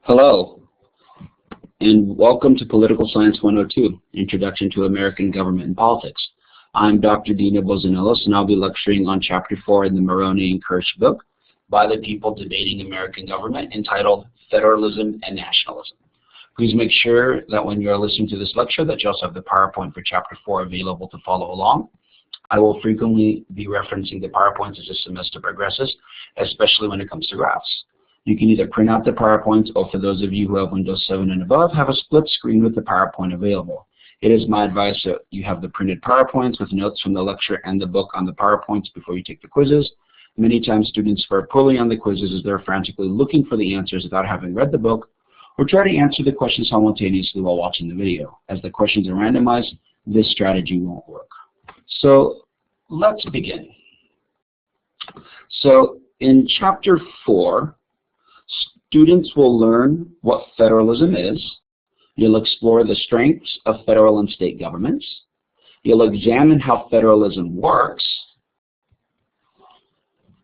Hello, and welcome to Political Science 102, Introduction to American Government and Politics. I'm Dr. Dino Bozonelos, and I'll be lecturing on Chapter 4 in the Maroney and Kirsch book, By the People Debating American Government, entitled Federalism and Nationalism. Please make sure that when you're listening to this lecture that you also have the PowerPoint for Chapter 4 available to follow along. I will frequently be referencing the PowerPoints as the semester progresses, especially when it comes to graphs. You can either print out the PowerPoints, or for those of you who have Windows 7 and above, have a split screen with the PowerPoint available. It is my advice that you have the printed PowerPoints with notes from the lecture and the book on the PowerPoints before you take the quizzes. Many times students fare poorly on the quizzes as they're frantically looking for the answers without having read the book, or try to answer the questions simultaneously while watching the video. As the questions are randomized, this strategy won't work. So let's begin. So in Chapter 4, students will learn what federalism is. You'll explore the strengths of federal and state governments. You'll examine how federalism works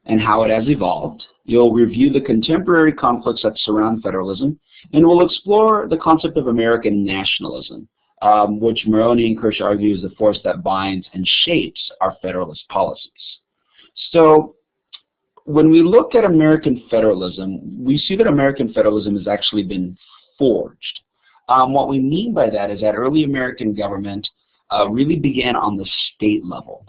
and how it has evolved. You'll review the contemporary conflicts that surround federalism, and we'll explore the concept of American nationalism, which Maroney and Kirsch argue is the force that binds and shapes our federalist policies. So when we look at American federalism, we see that American federalism has actually been forged. What we mean by that is that early American government really began on the state level.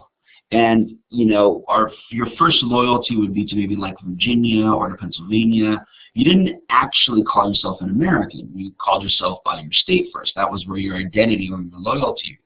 And, you know, your first loyalty would be to maybe like Virginia or to Pennsylvania. You didn't actually call yourself an American. You called yourself by your state first. That was where your identity or your loyalty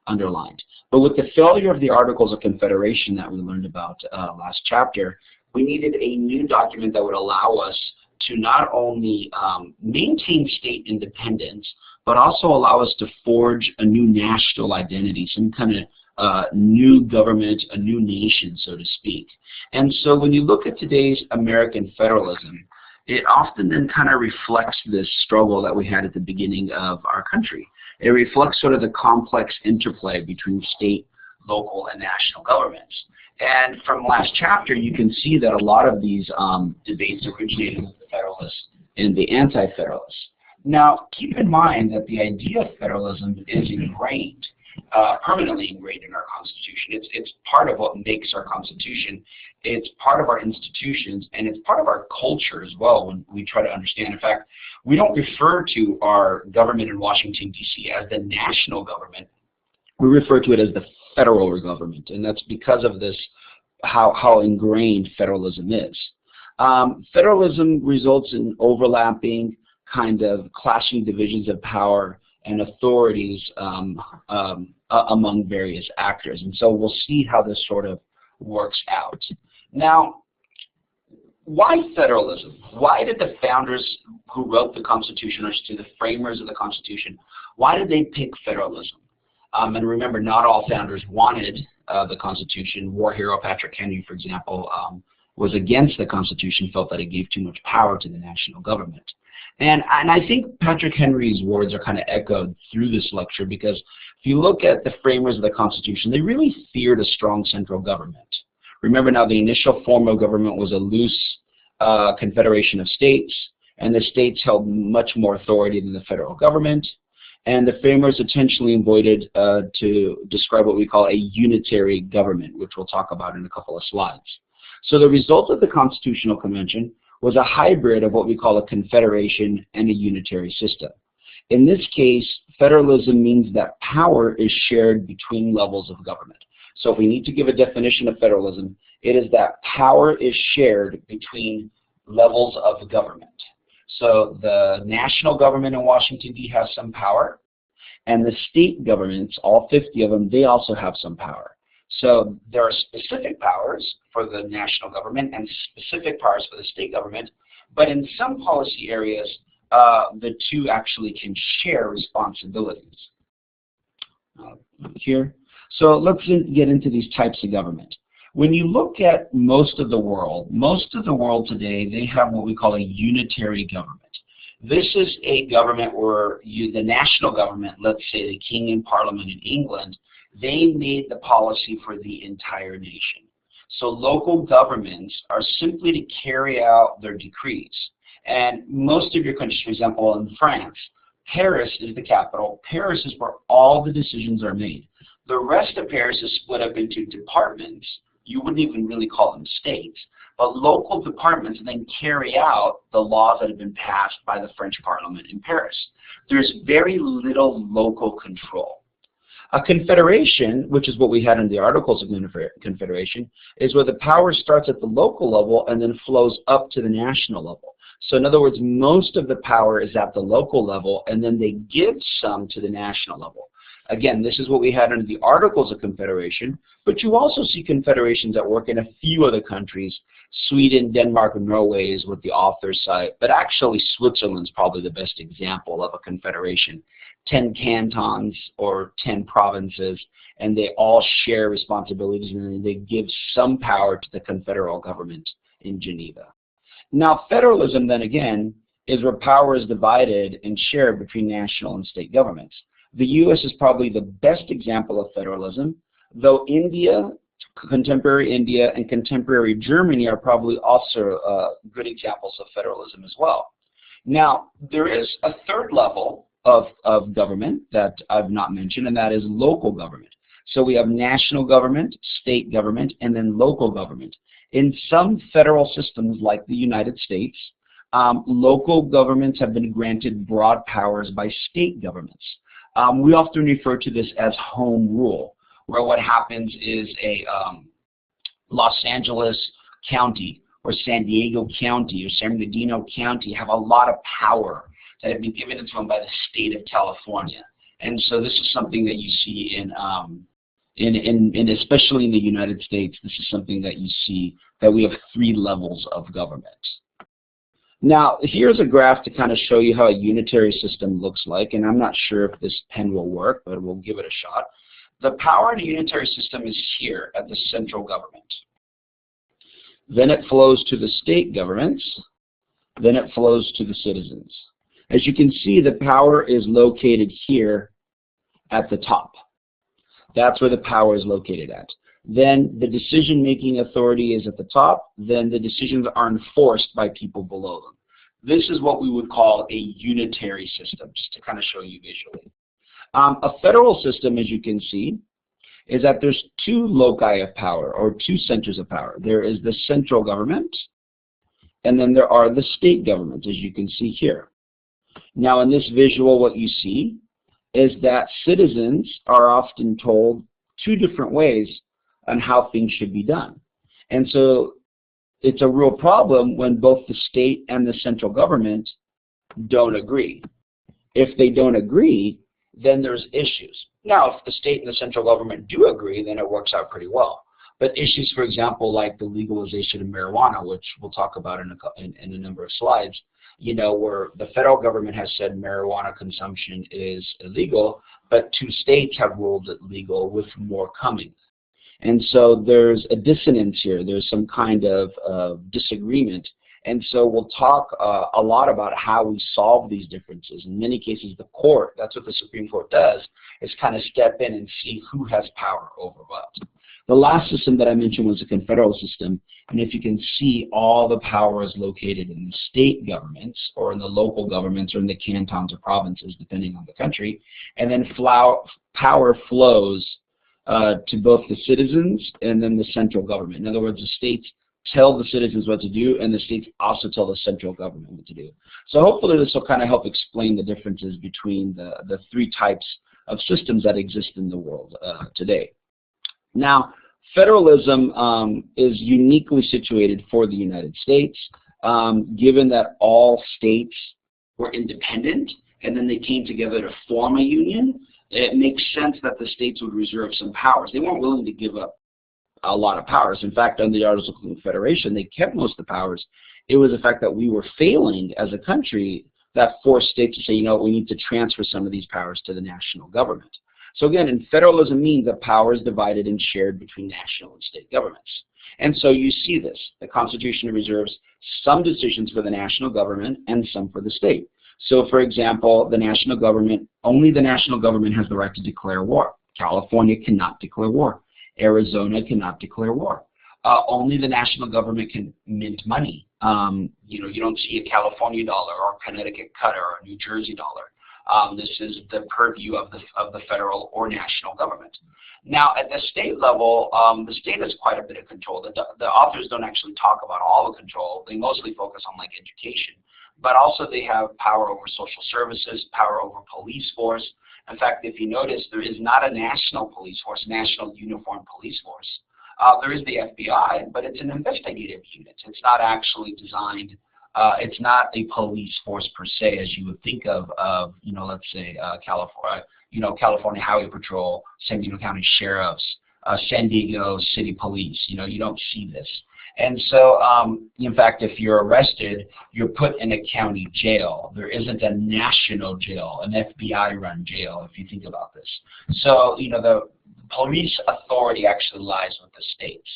underlined. But with the failure of the Articles of Confederation that we learned about last chapter, we needed a new document that would allow us to not only maintain state independence, but also allow us to forge a new national identity, some kind of new government, a new nation, so to speak. And so when you look at today's American federalism, it often then kind of reflects this struggle that we had at the beginning of our country. It reflects sort of the complex interplay between state, local, and national governments. And from last chapter, you can see that a lot of these debates originated with the Federalists and the Anti-Federalists. Now, keep in mind that the idea of federalism is ingrained, permanently ingrained in our Constitution. It's part of what makes our Constitution. It's part of our institutions, and it's part of our culture as well when we try to understand. In fact, we don't refer to our government in Washington, D.C. as the national government. We refer to it as the federal government, and that's because of this, how ingrained federalism is. Federalism results in overlapping, kind of clashing divisions of power and authorities among various actors. And so we'll see how this sort of works out. Now, why federalism? Why did the founders who wrote the Constitution, or to the framers of the Constitution, why did they pick federalism? And remember, not all founders wanted the Constitution. War hero Patrick Henry, for example, was against the Constitution, felt that it gave too much power to the national government. And I think Patrick Henry's words are kind of echoed through this lecture, because if you look at the framers of the Constitution, they really feared a strong central government. Remember now, the initial form of government was a loose confederation of states, and the states held much more authority than the federal government. And the framers intentionally avoided to describe what we call a unitary government, which we'll talk about in a couple of slides. So the result of the Constitutional Convention was a hybrid of what we call a confederation and a unitary system. In this case, federalism means that power is shared between levels of government. So if we need to give a definition of federalism, it is that power is shared between levels of government. So the national government in Washington, D.C. has some power, and the state governments, all 50 of them, they also have some power. So there are specific powers for the national government and specific powers for the state government, but in some policy areas, the two actually can share responsibilities. Here. So let's get into these types of government. When you look at most of the world today, they have what we call a unitary government. This is a government where the national government, let's say the king and parliament in England, they made the policy for the entire nation. So local governments are simply to carry out their decrees. And most of your countries, for example, in France, Paris is the capital. Paris is where all the decisions are made. The rest of Paris is split up into departments. You wouldn't even really call them states. But local departments then carry out the laws that have been passed by the French Parliament in Paris. There's very little local control. A confederation, which is what we had in the Articles of Confederation, is where the power starts at the local level and then flows up to the national level. So in other words, most of the power is at the local level, and then they give some to the national level. Again, this is what we had under the Articles of Confederation, but you also see confederations that work in a few other countries. Sweden, Denmark, and Norway is what the authors cite, but actually Switzerland's probably the best example of a confederation. 10 cantons or 10 provinces, and they all share responsibilities, and they give some power to the confederal government in Geneva. Now, federalism, then again, is where power is divided and shared between national and state governments. The U.S. is probably the best example of federalism, though India, contemporary India, and contemporary Germany are probably also good examples of federalism as well. Now, there is a third level of government that I've not mentioned, and that is local government. So we have national government, state government, and then local government. In some federal systems like the United States, local governments have been granted broad powers by state governments. We often refer to this as home rule, where what happens is a Los Angeles County or San Diego County or San Bernardino County have a lot of power that have been given to them by the state of California. And so this is something that you see in especially in the United States, this is something that you see that we have 3 levels of government. Now, here's a graph to kind of show you how a unitary system looks like, and I'm not sure if this pen will work, but we'll give it a shot. The power in a unitary system is here at the central government. Then it flows to the state governments. Then it flows to the citizens. As you can see, the power is located here at the top. That's where the power is located at. Then the decision-making authority is at the top. Then the decisions are enforced by people below them. This is what we would call a unitary system, just to kind of show you visually. A federal system, as you can see, is that there's 2 loci of power, or 2 centers of power. There is the central government, and then there are the state governments, as you can see here. Now, in this visual, what you see is that citizens are often told 2 different ways on how things should be done. And so it's a real problem when both the state and the central government don't agree. If they don't agree, then there's issues. Now, if the state and the central government do agree, then it works out pretty well. But issues, for example, like the legalization of marijuana, which we'll talk about in a number of slides, you know, where the federal government has said marijuana consumption is illegal, but 2 states have ruled it legal with more coming. And so there's a dissonance here. There's some kind of disagreement. And so we'll talk a lot about how we solve these differences. In many cases, the court, that's what the Supreme Court does, is kind of step in and see who has power over what. The last system that I mentioned was the confederal system. And if you can see, all the power is located in the state governments or in the local governments or in the cantons or provinces, depending on the country. And then power flows to both the citizens and then the central government. In other words, the states tell the citizens what to do, and the states also tell the central government what to do. So hopefully this will kind of help explain the differences between the 3 types of systems that exist in the world today. Now, federalism is uniquely situated for the United States, given that all states were independent, and then they came together to form a union. It makes sense that the states would reserve some powers. They weren't willing to give up a lot of powers. In fact, under the Articles of Confederation, they kept most of the powers. It was the fact that we were failing as a country that forced states to say, you know, we need to transfer some of these powers to the national government. So again, federalism means that power is divided and shared between national and state governments. And so you see this. The Constitution reserves some decisions for the national government and some for the state. So for example, the national government, only the national government has the right to declare war. California cannot declare war. Arizona cannot declare war. only the national government can mint money. You don't see a California dollar or a Connecticut cutter or a New Jersey dollar. This is the purview of the federal or national government. Now, at the state level, the state has quite a bit of control. The authors don't actually talk about all the control. They mostly focus on like education, but also they have power over social services, power over police force. In fact, if you notice, there is not a national police force, national uniformed police force. There is the FBI, but it's an investigative unit. It's not actually designed. It's not a police force per se, as you would think of let's say California, California Highway Patrol, San Diego County Sheriffs, San Diego City Police. You don't see this. And so, in fact, if you're arrested, you're put in a county jail. There isn't a national jail, an FBI-run jail, if you think about this. So, the police authority actually lies with the states.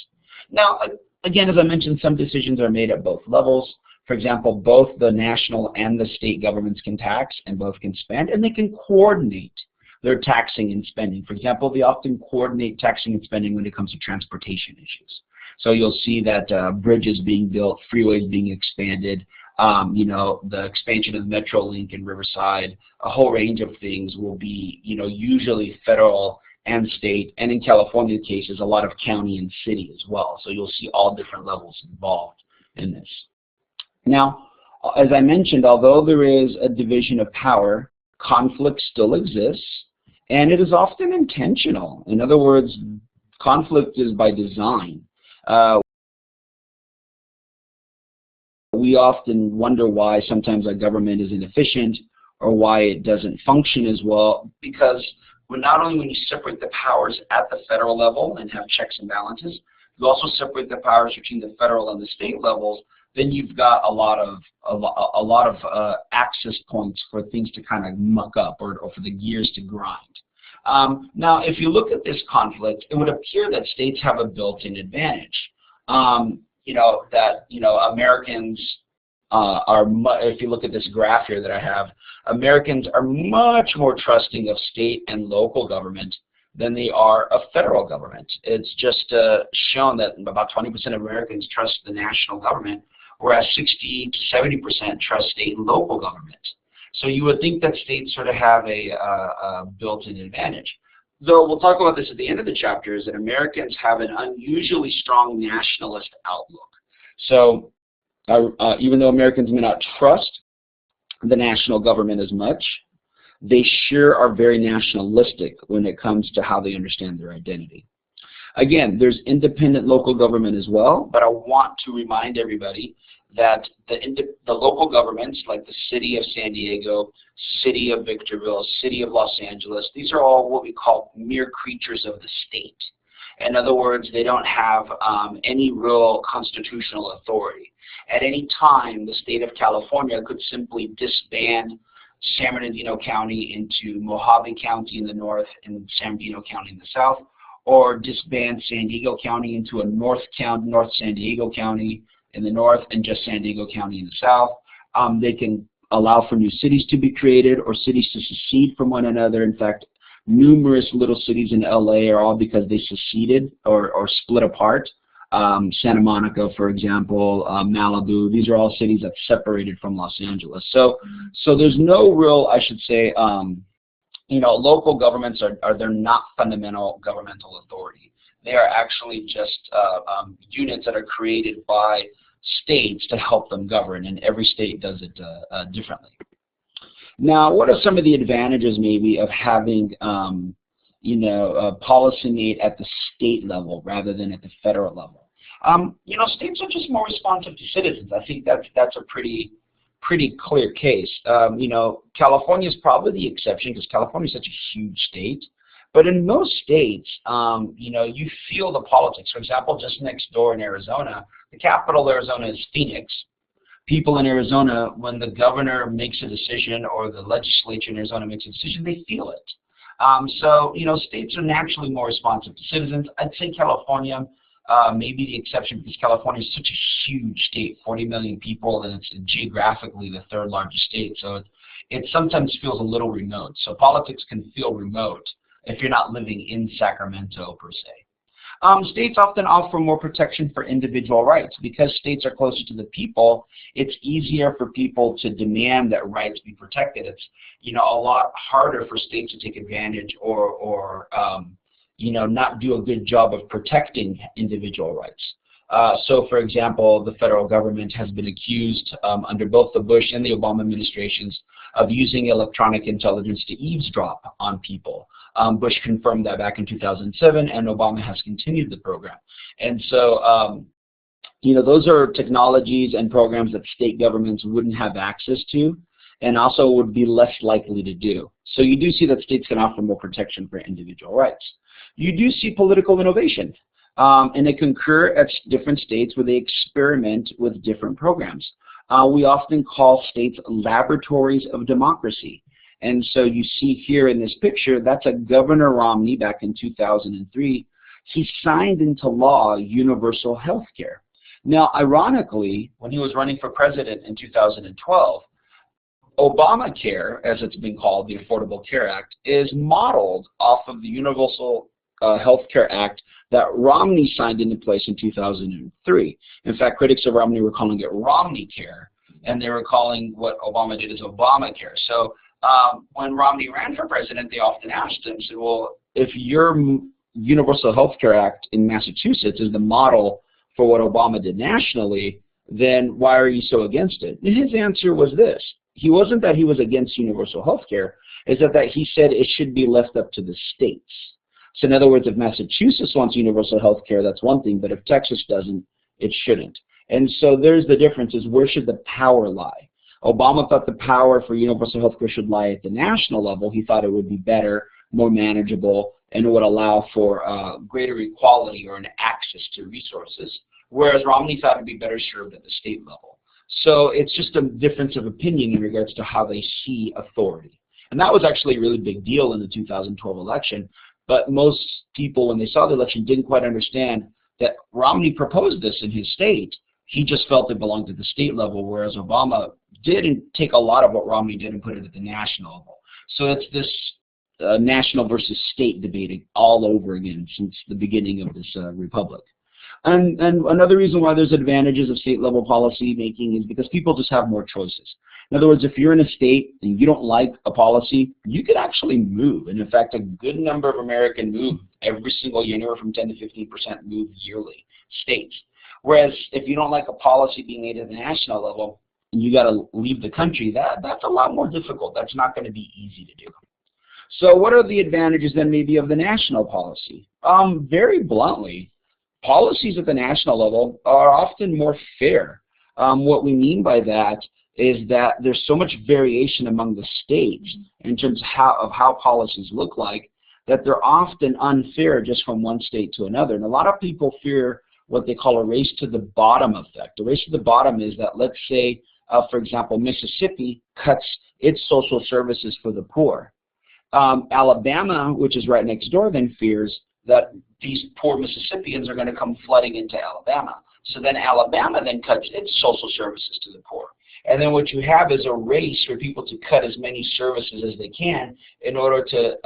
Now, again, as I mentioned, some decisions are made at both levels. For example, both the national and the state governments can tax, and both can spend, and they can coordinate their taxing and spending. For example, they often coordinate taxing and spending when it comes to transportation issues. So you'll see that bridges being built, freeways being expanded, the expansion of Metrolink in Riverside, a whole range of things will be, usually federal and state, and in California cases, a lot of county and city as well. So you'll see all different levels involved in this. Now, as I mentioned, although there is a division of power, conflict still exists, and it is often intentional. In other words, conflict is by design. We often wonder why sometimes our government is inefficient or why it doesn't function as well, because not only when you separate the powers at the federal level and have checks and balances, you also separate the powers between the federal and the state levels, then you've got a lot of access points for things to kind of muck up or for the gears to grind. Now, if you look at this conflict, it would appear that states have a built-in advantage. Americans if you look at this graph here that I have, Americans are much more trusting of state and local government than they are of federal government. It's just shown that about 20% of Americans trust the national government, whereas 60 to 70% trust state and local government. So you would think that states sort of have a built-in advantage. Though we'll talk about this at the end of the chapter, is that Americans have an unusually strong nationalist outlook. So even though Americans may not trust the national government as much, they sure are very nationalistic when it comes to how they understand their identity. Again, there's independent local government as well, but I want to remind everybody that the local governments, like the city of San Diego, city of Victorville, city of Los Angeles, these are all what we call mere creatures of the state. In other words, they don't have any real constitutional authority. At any time, the state of California could simply disband San Bernardino County into Mojave County in the north and San Bernardino County in the south, or disband San Diego County into a North San Diego County in the north and just San Diego County in the south. They can allow for new cities to be created or cities to secede from one another. In fact, numerous little cities in LA are all because they seceded or split apart. Santa Monica, for example, Malibu, these are all cities that separated from Los Angeles. So there's no real, I should say, local governments they're not fundamental governmental authority. They are actually just units that are created by states to help them govern, and every state does it differently. Now, what are some of the advantages maybe of having policy made at the state level rather than at the federal level? States are just more responsive to citizens. I think that's a pretty clear case. California is probably the exception because California is such a huge state. But in most states, you feel the politics. For example, just next door in Arizona, the capital of Arizona is Phoenix. People in Arizona, when the governor makes a decision or the legislature in Arizona makes a decision, they feel it. States are naturally more responsive to citizens. I'd say California may be the exception because California is such a huge state, 40 million people, and it's geographically the third largest state. So it sometimes feels a little remote. So politics can feel remote if you're not living in Sacramento per se. States often offer more protection for individual rights. Because states are closer to the people, it's easier for people to demand that rights be protected. It's, a lot harder for states to take advantage or not do a good job of protecting individual rights. So, for example, the federal government has been accused under both the Bush and the Obama administrations of using electronic intelligence to eavesdrop on people. Bush confirmed that back in 2007, and Obama has continued the program. And so, those are technologies and programs that state governments wouldn't have access to, and also would be less likely to do. So you do see that states can offer more protection for individual rights. You do see political innovation. And it can occur at different states where they experiment with different programs. We often call states laboratories of democracy. And so you see here in this picture, that's a Governor Romney back in 2003. He signed into law universal health care. Now, ironically, when he was running for president in 2012, Obamacare, as it's been called, the Affordable Care Act, is modeled off of the Universal Health Care Act that Romney signed into place in 2003. In fact, critics of Romney were calling it Romney Care, and they were calling what Obama did as Obamacare. So when Romney ran for president, they often asked him, said, well, if your Universal Health Care Act in Massachusetts is the model for what Obama did nationally, then why are you so against it? And his answer was this. He wasn't that he was against universal health care, it's that he said it should be left up to the states. So in other words, if Massachusetts wants universal health care, that's one thing, but if Texas doesn't, it shouldn't. And so there's the difference, is where should the power lie? Obama thought the power for universal health care should lie at the national level. He thought it would be better, more manageable, and it would allow for greater equality or an access to resources, whereas Romney thought it would be better served at the state level. So it's just a difference of opinion in regards to how they see authority. And that was actually a really big deal in the 2012 election. But most people, when they saw the election, didn't quite understand that Romney proposed this in his state. He just felt it belonged to the state level, whereas Obama didn't take a lot of what Romney did and put it at the national level. So it's this national versus state debating all over again since the beginning of this republic. And another reason why there's advantages of state-level policy making is because people just have more choices. In other words, if you're in a state and you don't like a policy, you can actually move. And in fact, a good number of Americans move every single year, anywhere from 10 to 15% move yearly, states. Whereas if you don't like a policy being made at the national level and you got to leave the country, that's a lot more difficult. That's not going to be easy to do. So what are the advantages then maybe of the national policy? Very bluntly, policies at the national level are often more fair. What we mean by that is that there's so much variation among the states in terms of how policies look like that they're often unfair just from one state to another. And a lot of people fear what they call a race to the bottom effect. The race to the bottom is that, let's say, for example, Mississippi cuts its social services for the poor. Alabama, which is right next door, then fears that these poor Mississippians are going to come flooding into Alabama. So then Alabama then cuts its social services to the poor. And then what you have is a race for people to cut as many services as they can in order to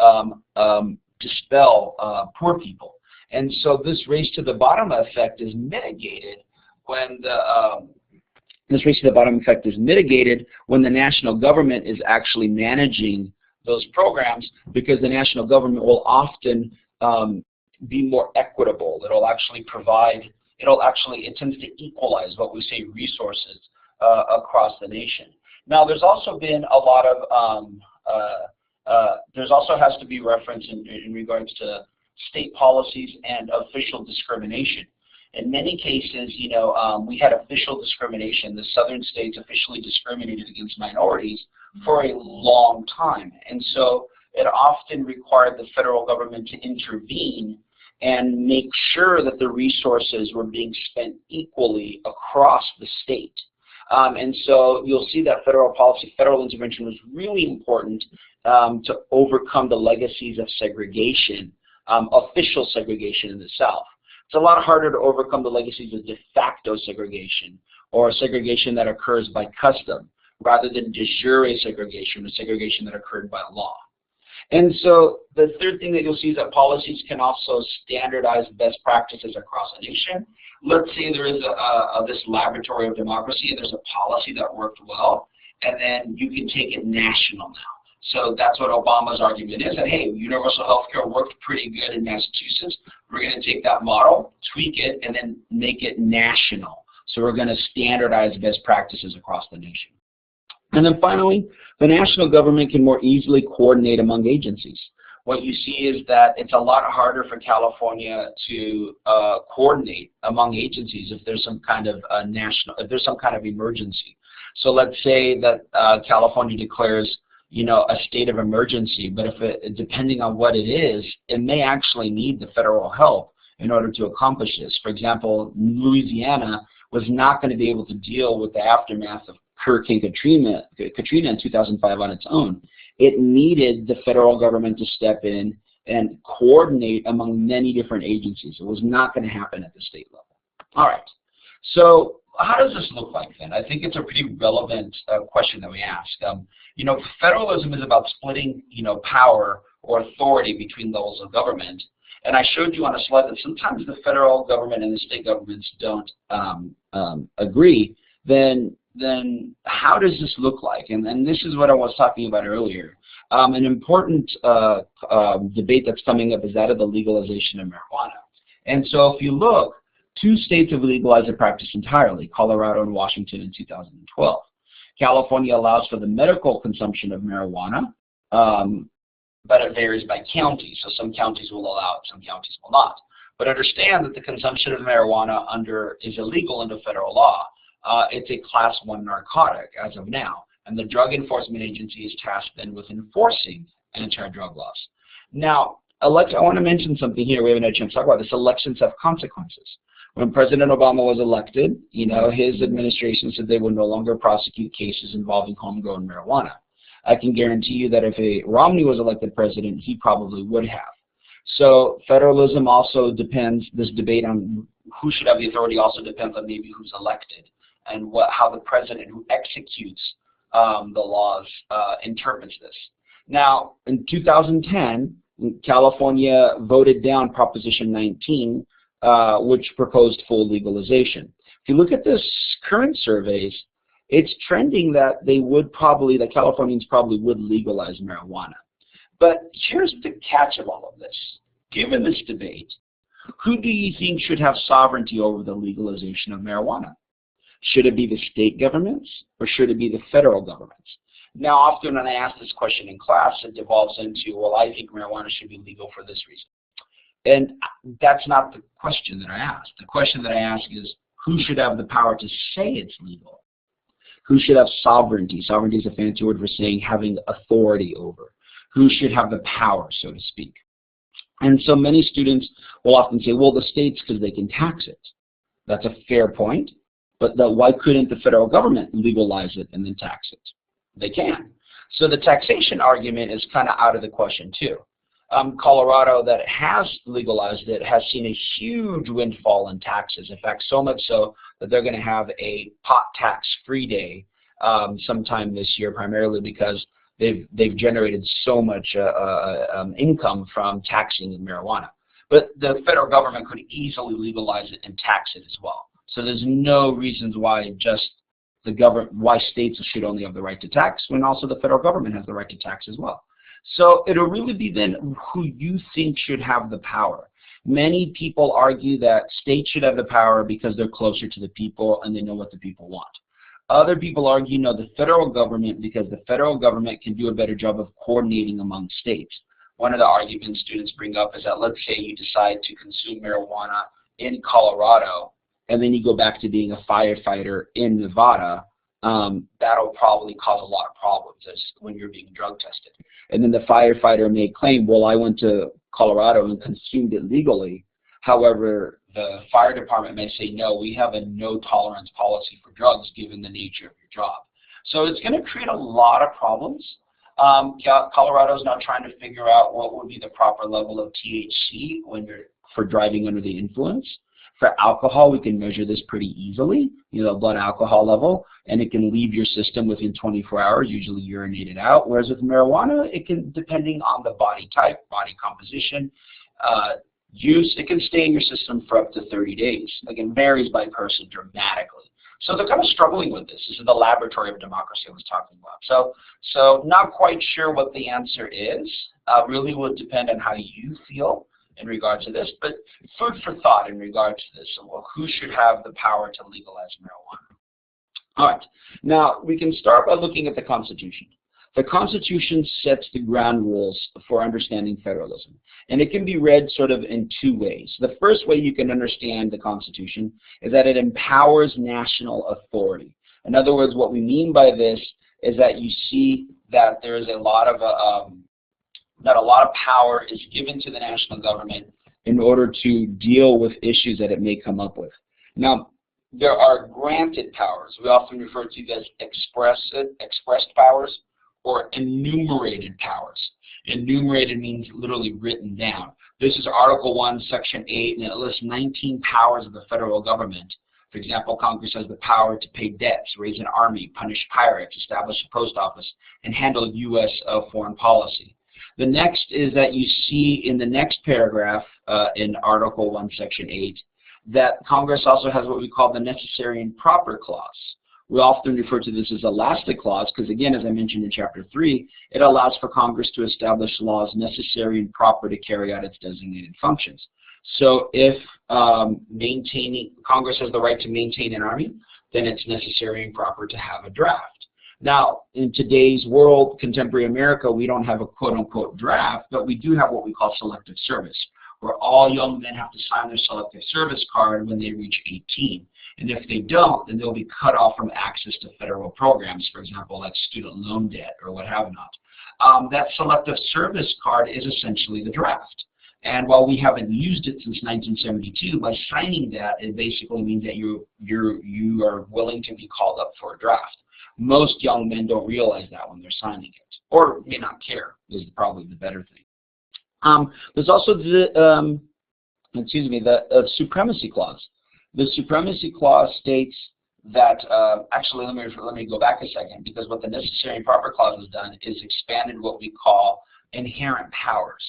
dispel poor people. And so this race to the bottom effect is mitigated when the national government is actually managing those programs, because the national government will often be more equitable. It tends to equalize what we say resources across the nation. Now, there's also been a lot of, there's also has to be reference in regards to state policies and official discrimination. In many cases, we had official discrimination. The southern states officially discriminated against minorities for a long time. And so it often required the federal government to intervene and make sure that the resources were being spent equally across the state. And so you'll see that federal policy, federal intervention was really important to overcome the legacies of segregation, official segregation in the South. It's a lot harder to overcome the legacies of de facto segregation, or segregation that occurs by custom, rather than de jure segregation, or segregation that occurred by law. And so the third thing that you'll see is that policies can also standardize best practices across a nation. Let's say there is this laboratory of democracy and there's a policy that worked well, and then you can take it national now. So that's what Obama's argument is, that, hey, universal health care worked pretty good in Massachusetts. We're going to take that model, tweak it, and then make it national. So we're going to standardize best practices across the nation. And then finally, the national government can more easily coordinate among agencies. What you see is that it's a lot harder for California to coordinate among agencies if there's some kind of if there's some kind of emergency. So let's say that California declares, you know, a state of emergency, but if depending on what it is, it may actually need the federal help in order to accomplish this. For example, Louisiana was not going to be able to deal with the aftermath of Hurricane Katrina in 2005 on its own. It needed the federal government to step in and coordinate among many different agencies. It was not going to happen at the state level. All right. So how does this look like then? I think it's a pretty relevant question that we ask. You know, federalism is about splitting, you know, power or authority between levels of government. And I showed you on a slide that sometimes the federal government and the state governments don't agree. Then how does this look like? And this is what I was talking about earlier. An important debate that's coming up is that of the legalization of marijuana. And so if you look, 2 states have legalized the practice entirely, Colorado and Washington in 2012. California allows for the medical consumption of marijuana, but it varies by county. So some counties will allow it, some counties will not. But understand that the consumption of marijuana is illegal under federal law. It's a Class 1 narcotic as of now, and the Drug Enforcement Agency is tasked then with enforcing anti-drug laws. Now, I want to mention something here. We haven't had a chance to talk about this. Elections have consequences. When President Obama was elected, you know, his administration said they would no longer prosecute cases involving homegrown marijuana. I can guarantee you that if a Romney was elected president, he probably would have. So federalism also depends, this debate on who should have the authority also depends on maybe who's elected and how the president who executes the laws interprets this. Now, in 2010, California voted down Proposition 19, which proposed full legalization. If you look at the current surveys, it's trending that that Californians probably would legalize marijuana. But here's the catch of all of this. Given this debate, who do you think should have sovereignty over the legalization of marijuana? Should it be the state governments or should it be the federal governments? Now, often when I ask this question in class, it devolves into, well, I think marijuana should be legal for this reason. And that's not the question that I ask. The question that I ask is, who should have the power to say it's legal? Who should have sovereignty? Sovereignty is a fancy word for saying having authority over. Who should have the power, so to speak? And so many students will often say, well, the states, because they can tax it. That's a fair point, but why couldn't the federal government legalize it and then tax it? They can. So the taxation argument is kind of out of the question too. Colorado, that has legalized it, has seen a huge windfall in taxes. In fact, so much so that they're going to have a pot tax-free day sometime this year, primarily because they've generated so much income from taxing marijuana. But the federal government could easily legalize it and tax it as well. So there's no reasons why why states should only have the right to tax when also the federal government has the right to tax as well. So it'll really be then who you think should have the power. Many people argue that states should have the power because they're closer to the people and they know what the people want. Other people argue, no, the federal government, because the federal government can do a better job of coordinating among states. One of the arguments students bring up is that, let's say you decide to consume marijuana in Colorado, and then you go back to being a firefighter in Nevada, that'll probably cause a lot of problems when you're being drug tested. And then the firefighter may claim, well, I went to Colorado and consumed it legally. However, the fire department may say, no, we have a no tolerance policy for drugs given the nature of your job. So it's going to create a lot of problems. Colorado is now trying to figure out what would be the proper level of THC for driving under the influence. For alcohol, we can measure this pretty easily, blood alcohol level, and it can leave your system within 24 hours, usually urinated out. Whereas with marijuana, it can, depending on the body type, body composition, use, it can stay in your system for up to 30 days. Again, varies by person dramatically. So they're kind of struggling with this. This is the laboratory of democracy I was talking about. So not quite sure what the answer is. Really will depend on how you feel in regard to this, but food for thought in regard to this. So, well, who should have the power to legalize marijuana? All right. Now, we can start by looking at the Constitution. The Constitution sets the ground rules for understanding federalism, and it can be read sort of in two ways. The first way you can understand the Constitution is that it empowers national authority. In other words, what we mean by this is that you see that there is a lot of power is given to the national government in order to deal with issues that it may come up with. Now, there are granted powers. We often refer to these as expressed powers, or enumerated powers. Enumerated means literally written down. This is Article 1, Section 8, and it lists 19 powers of the federal government. For example, Congress has the power to pay debts, raise an army, punish pirates, establish a post office, and handle U.S. Foreign policy. The next is that you see in the next paragraph in Article 1, Section 8, that Congress also has what we call the necessary and proper clause. We often refer to this as elastic clause because, again, as I mentioned in Chapter 3, it allows for Congress to establish laws necessary and proper to carry out its designated functions. So if Congress has the right to maintain an army, then it's necessary and proper to have a draft. Now, in today's world, contemporary America, we don't have a quote-unquote draft, but we do have what we call selective service, where all young men have to sign their selective service card when they reach 18. And if they don't, then they'll be cut off from access to federal programs, for example, like student loan debt or what have not. That selective service card is essentially the draft. And while we haven't used it since 1972, by signing that, it basically means that you are willing to be called up for a draft. Most young men don't realize that when they're signing it, or may not care, is probably the better thing. There's also the, the Supremacy Clause. The Supremacy Clause states that, actually, let me go back a second, because what the Necessary and Proper Clause has done is expanded what we call inherent powers.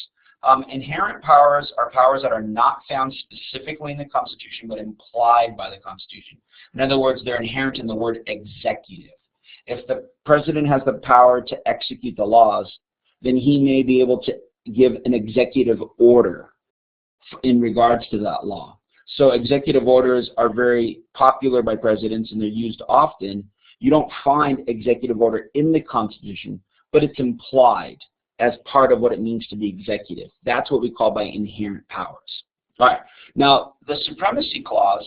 Inherent powers are powers that are not found specifically in the Constitution, but implied by the Constitution. In other words, they're inherent in the word executive. If the president has the power to execute the laws, then he may be able to give an executive order in regards to that law. So executive orders are very popular by presidents, and they're used often. You don't find executive order in the Constitution, but it's implied as part of what it means to be executive. That's what we call by inherent powers. All right. Now, the Supremacy Clause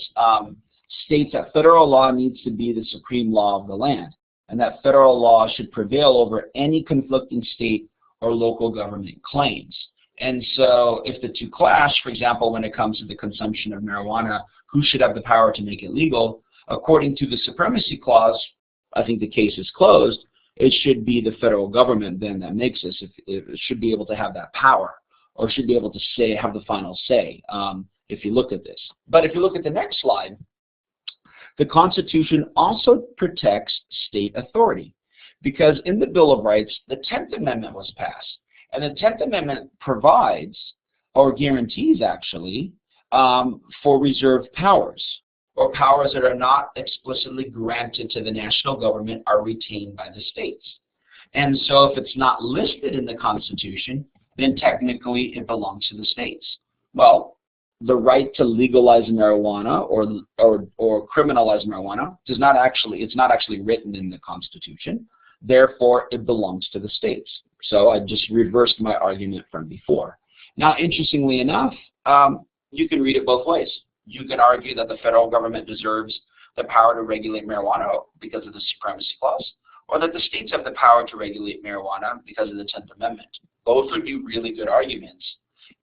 states that federal law needs to be the supreme law of the land, and that federal law should prevail over any conflicting state or local government claims. And so if the two clash, for example, when it comes to the consumption of marijuana, who should have the power to make it legal? According to the Supremacy Clause, I think the case is closed. It should be the federal government then that makes this. It should be able to have that power, or should be able to have the final say if you look at this. But if you look at the next slide, the Constitution also protects state authority, because in the Bill of Rights, the 10th Amendment was passed. And the 10th Amendment provides, or guarantees actually, for reserved powers, or powers that are not explicitly granted to the national government are retained by the states. And so if it's not listed in the Constitution, then technically it belongs to the states. Well, the right to legalize marijuana or criminalize marijuana it's not actually written in the Constitution. Therefore, it belongs to the states. So I just reversed my argument from before. Now, interestingly enough, you can read it both ways. You can argue that the federal government deserves the power to regulate marijuana because of the Supremacy Clause, or that the states have the power to regulate marijuana because of the 10th Amendment. Both would be really good arguments.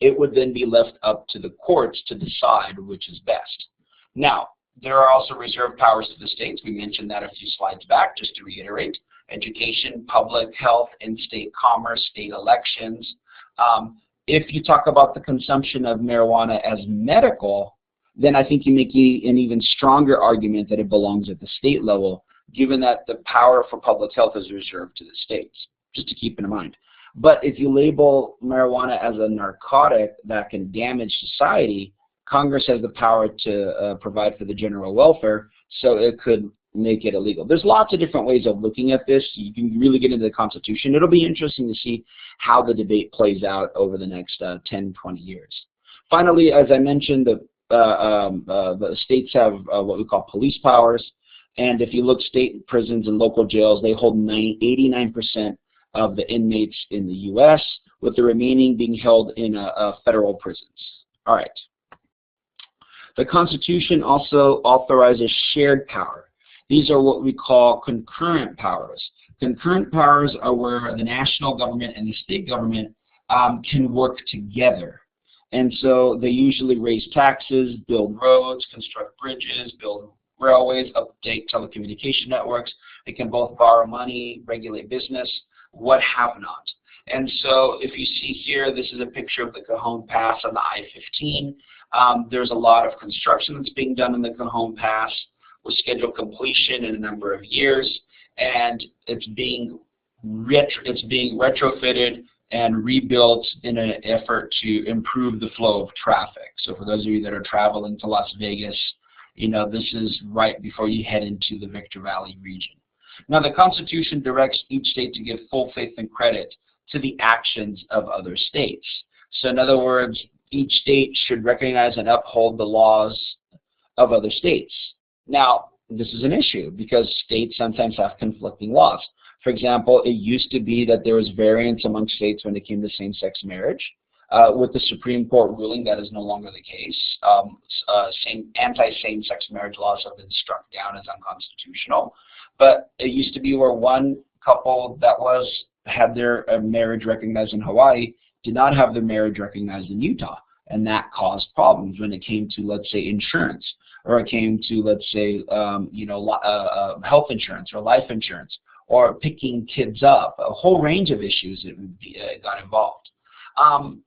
It would then be left up to the courts to decide which is best. Now, there are also reserved powers to the states. We mentioned that a few slides back, just to reiterate. Education, public health, in-state commerce, state elections. If you talk about the consumption of marijuana as medical, then I think you make an even stronger argument that it belongs at the state level, given that the power for public health is reserved to the states, just to keep in mind. But if you label marijuana as a narcotic that can damage society, Congress has the power to provide for the general welfare, so it could make it illegal. There's lots of different ways of looking at this. You can really get into the Constitution. It'll be interesting to see how the debate plays out over the next 10, 20 years. Finally, as I mentioned, the states have what we call police powers, and if you look state prisons and local jails, they hold 89% of the inmates in the U.S., with the remaining being held in federal prisons. All right. The Constitution also authorizes shared power. These are what we call concurrent powers. Concurrent powers are where the national government and the state government can work together. And so they usually raise taxes, build roads, construct bridges, build railways, update telecommunication networks. They can both borrow money, regulate business, what have not. And so if you see here, this is a picture of the Cajon Pass on the I-15. There's a lot of construction that's being done in the Cajon Pass with scheduled completion in a number of years, and it's being retrofitted and rebuilt in an effort to improve the flow of traffic. So for those of you that are traveling to Las Vegas, you know, this is right before you head into the Victor Valley region. Now, the Constitution directs each state to give full faith and credit to the actions of other states. So in other words, each state should recognize and uphold the laws of other states. Now, this is an issue because states sometimes have conflicting laws. For example, it used to be that there was variance among states when it came to same-sex marriage. With the Supreme Court ruling, that is no longer the case. Anti-same-sex marriage laws have been struck down as unconstitutional. But it used to be where one couple that had their marriage recognized in Hawaii did not have their marriage recognized in Utah. And that caused problems when it came to, let's say, insurance, or it came to, let's say, health insurance or life insurance, or picking kids up, a whole range of issues that got involved. And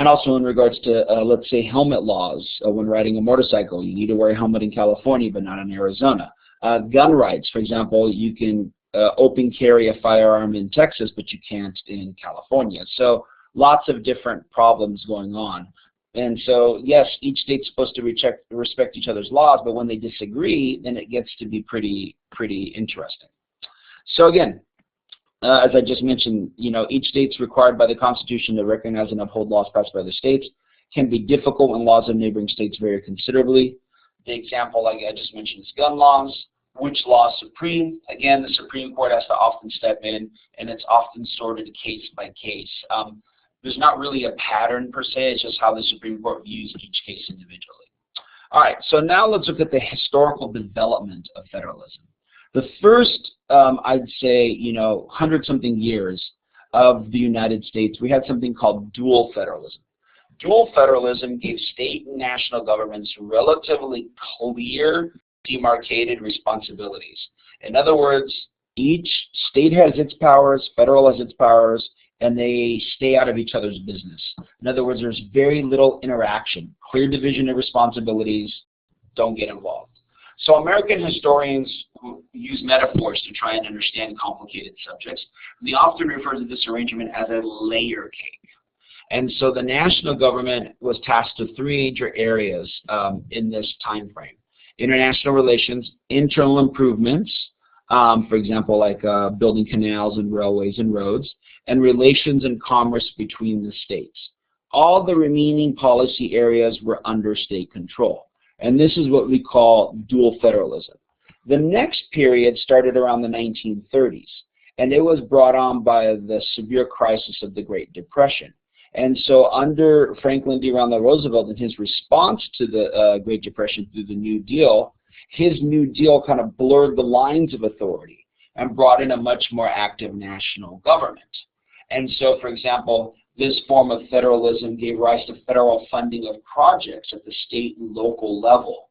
also in regards to, let's say, helmet laws. When riding a motorcycle, you need to wear a helmet in California, but not in Arizona. Gun rights, for example, you can open carry a firearm in Texas, but you can't in California. So lots of different problems going on. And so, yes, each state's supposed to respect each other's laws, but when they disagree, then it gets to be pretty interesting. So again, as I just mentioned, you know, each state's required by the Constitution to recognize and uphold laws passed by other states. Can be difficult when laws of neighboring states vary considerably. The example, like I just mentioned, is gun laws. Which law is supreme? Again, the Supreme Court has to often step in, and it's often sorted case by case. There's not really a pattern per se, it's just how the Supreme Court views each case individually. All right, so now let's look at the historical development of federalism. The first, I'd say, 100-something years of the United States, we had something called dual federalism. Dual federalism gave state and national governments relatively clear, demarcated responsibilities. In other words, each state has its powers, federal has its powers, and they stay out of each other's business. In other words, there's very little interaction, clear division of responsibilities, don't get involved. So American historians use metaphors to try and understand complicated subjects. They often refer to this arrangement as a layer cake. And so the national government was tasked to three major areas in this time frame. International relations, internal improvements, for example, like building canals and railways and roads, and relations and commerce between the states. All the remaining policy areas were under state control. And this is what we call dual federalism. The next period started around the 1930s, and it was brought on by the severe crisis of the Great Depression. And so under Franklin D. Roosevelt, in his response to the Great Depression through the New Deal, his New Deal kind of blurred the lines of authority and brought in a much more active national government. And so, for example, this form of federalism gave rise to federal funding of projects at the state and local level.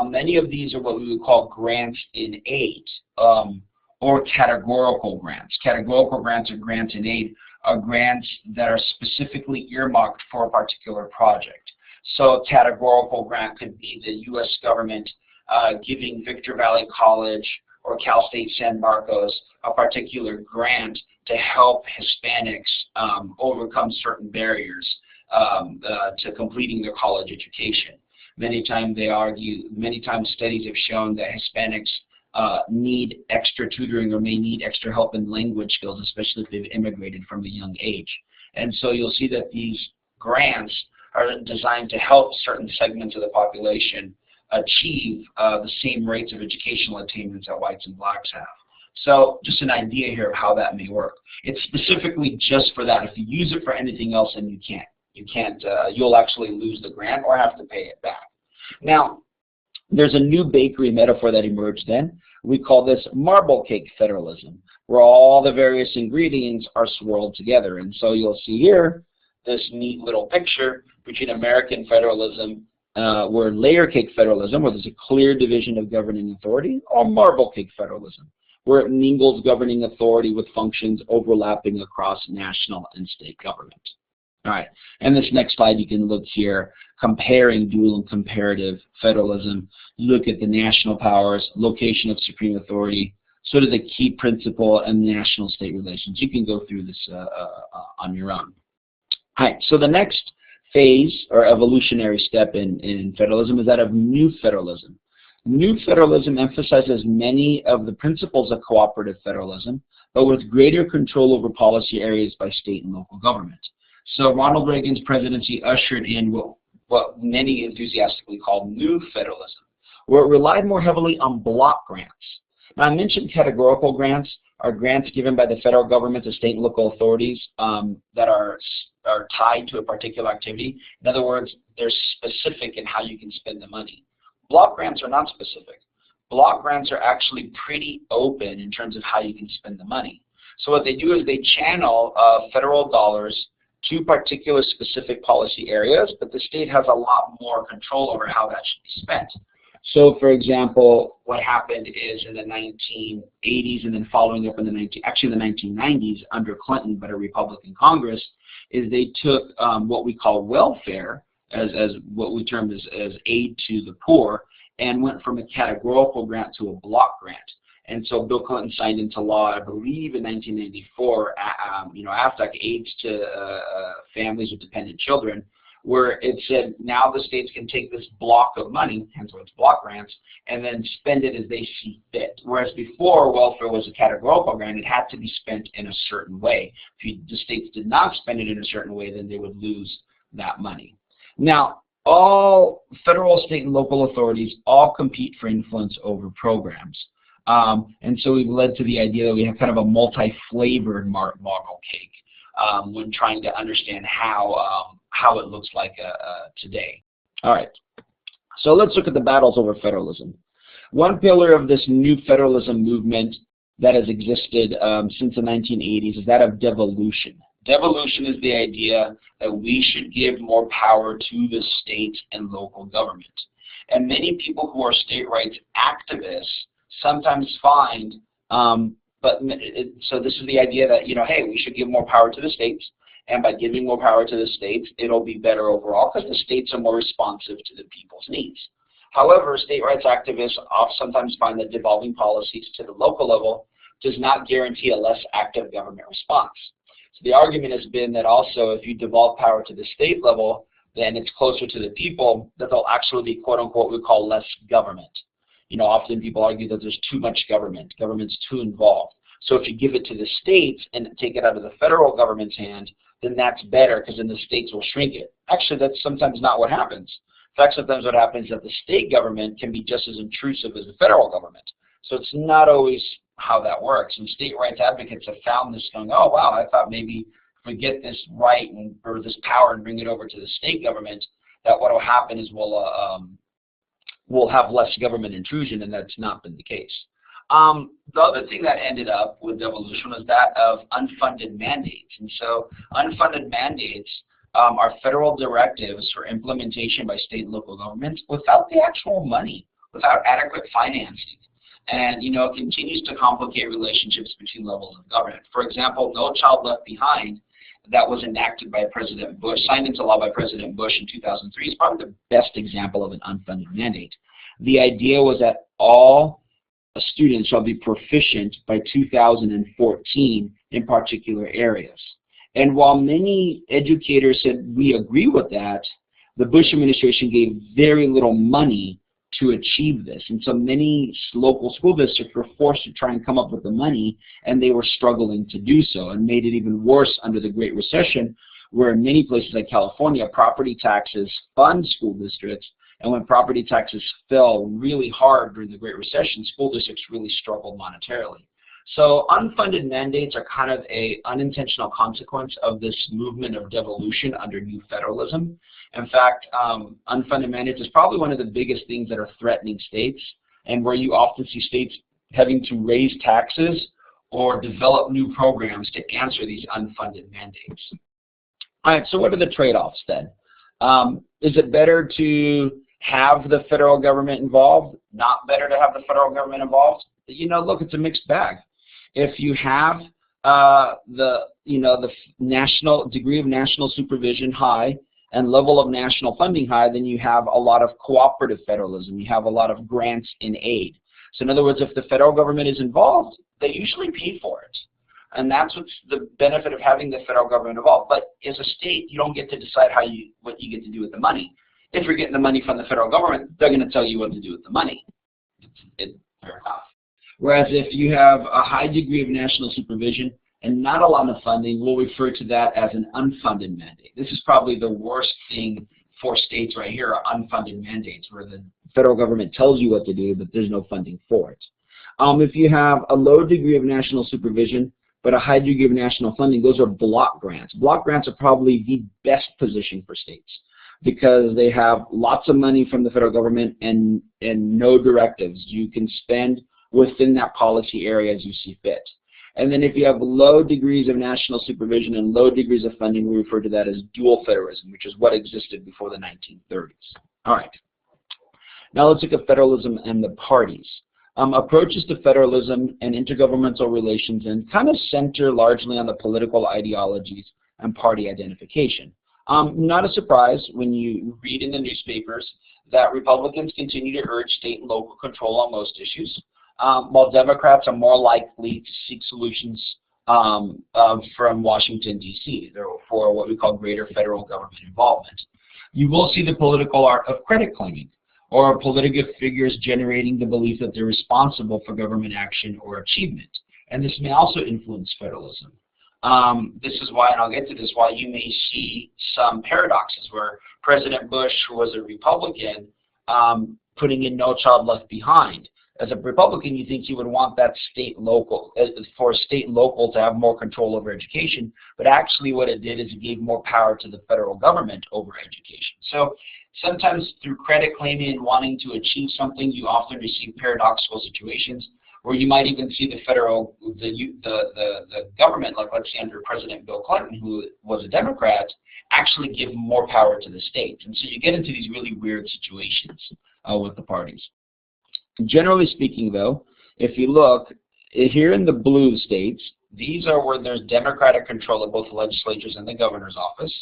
Many of these are what we would call grants in aid, or categorical grants. Categorical grants or grants in aid are grants that are specifically earmarked for a particular project. So a categorical grant could be the U.S. government giving Victor Valley College or Cal State San Marcos a particular grant to help Hispanics overcome certain barriers to completing their college education. Many times studies have shown that Hispanics need extra tutoring or may need extra help in language skills, especially if they've immigrated from a young age. And so you'll see that these grants are designed to help certain segments of the population achieve the same rates of educational attainments that whites and blacks have. So just an idea here of how that may work. It's specifically just for that. If you use it for anything else, then you can't. You'll actually lose the grant or have to pay it back. Now, there's a new bakery metaphor that emerged then. We call this marble cake federalism, where all the various ingredients are swirled together. And so you'll see here this neat little picture between American federalism, where layer cake federalism, where there's a clear division of governing authority, or marble cake federalism, where it mingles governing authority with functions overlapping across national and state government. All right, and this next slide you can look here, comparing dual and comparative federalism. Look at the national powers, location of supreme authority, sort of the key principle and national-state relations. You can go through this on your own. All right, so the next phase or evolutionary step in federalism is that of new federalism. New federalism emphasizes many of the principles of cooperative federalism, but with greater control over policy areas by state and local government. So Ronald Reagan's presidency ushered in what many enthusiastically call new federalism, where it relied more heavily on block grants. Now, I mentioned categorical grants are grants given by the federal government to state and local authorities that are tied to a particular activity. In other words, they're specific in how you can spend the money. Block grants are not specific. Block grants are actually pretty open in terms of how you can spend the money. So what they do is they channel federal dollars to particular specific policy areas, but the state has a lot more control over how that should be spent. So, for example, what happened is in the 1980s and then following up in the 1990s under Clinton, but a Republican Congress, is they took what we call welfare, as what we term as aid to the poor, and went from a categorical grant to a block grant. And so Bill Clinton signed into law, I believe, in 1994, after aids to families with dependent children, where it said now the states can take this block of money, hence why it's block grants, and then spend it as they see fit. Whereas before, welfare was a categorical grant, it had to be spent in a certain way. If the states did not spend it in a certain way, then they would lose that money. Now, all federal, state, and local authorities all compete for influence over programs. And so we've led to the idea that we have kind of a multi-flavored marble cake when trying to understand how it looks like today. All right, so let's look at the battles over federalism. One pillar of this new federalism movement that has existed since the 1980s is that of devolution. Devolution is the idea that we should give more power to the states and local government. And many people who are state rights activists sometimes find, so this is the idea that, hey, we should give more power to the states, and by giving more power to the states, it'll be better overall because the states are more responsive to the people's needs. However, state rights activists sometimes find that devolving policies to the local level does not guarantee a less active government response. So the argument has been that also if you devolve power to the state level, then it's closer to the people, that they'll actually be, quote unquote, we call less government. Often people argue that there's too much government. Government's too involved. So if you give it to the states and take it out of the federal government's hand, then that's better because then the states will shrink it. Actually, that's sometimes not what happens. In fact, sometimes what happens is that the state government can be just as intrusive as the federal government. So it's not always how that works. And state rights advocates have found this going, oh, wow, I thought maybe if we get this right or this power and bring it over to the state government, that what will happen is we'll have less government intrusion, and that's not been the case. The other thing that ended up with devolution was that of unfunded mandates. And so unfunded mandates are federal directives for implementation by state and local governments without the actual money, without adequate financing. And, it continues to complicate relationships between levels of government. For example, No Child Left Behind that was enacted by President Bush, signed into law by President Bush in 2003, is probably the best example of an unfunded mandate. The idea was that all students shall be proficient by 2014 in particular areas. And while many educators said we agree with that, the Bush administration gave very little money to achieve this. And so many local school districts were forced to try and come up with the money, and they were struggling to do so, and made it even worse under the Great Recession, where in many places like California, property taxes fund school districts. And when property taxes fell really hard during the Great Recession, school districts really struggled monetarily. So unfunded mandates are kind of an unintentional consequence of this movement of devolution under new federalism. In fact, unfunded mandates is probably one of the biggest things that are threatening states, and where you often see states having to raise taxes or develop new programs to answer these unfunded mandates. All right, so what are the trade-offs then? Is it better to have the federal government involved? Not better to have the federal government involved? You know, look, it's a mixed bag. If you have the national degree of national supervision high and level of national funding high, then you have a lot of cooperative federalism. You have a lot of grants in aid. So in other words, if the federal government is involved, they usually pay for it. And that's what's the benefit of having the federal government involved. But as a state, you don't get to decide what you get to do with the money. If you're getting the money from the federal government, they're going to tell you what to do with the money. Fair enough. Whereas if you have a high degree of national supervision and not a lot of funding, we'll refer to that as an unfunded mandate. This is probably the worst thing for states right here, are unfunded mandates, where the federal government tells you what to do, but there's no funding for it. If you have a low degree of national supervision, but a high degree of national funding, those are block grants. Block grants are probably the best position for states, because they have lots of money from the federal government and no directives. You can spend within that policy area as you see fit. And then if you have low degrees of national supervision and low degrees of funding, we refer to that as dual federalism, which is what existed before the 1930s. All right. Now let's look at federalism and the parties. Approaches to federalism and intergovernmental relations and kind of center largely on the political ideologies and party identification. Not a surprise when you read in the newspapers that Republicans continue to urge state and local control on most issues, while Democrats are more likely to seek solutions from Washington, D.C. for what we call greater federal government involvement. You will see the political art of credit claiming, or political figures generating the belief that they're responsible for government action or achievement. And this may also influence federalism. This is why, and I'll get to this, why you may see some paradoxes where President Bush, who was a Republican, putting in No Child Left Behind. As a Republican, you think you would want that for state and local to have more control over education, but actually what it did is it gave more power to the federal government over education. So sometimes through credit claiming and wanting to achieve something, you often receive paradoxical situations where you might even see the government, like let's say under President Bill Clinton, who was a Democrat, actually give more power to the states. And so you get into these really weird situations with the parties. Generally speaking, though, if you look here in the blue states, these are where there's Democratic control of both the legislatures and the governor's office.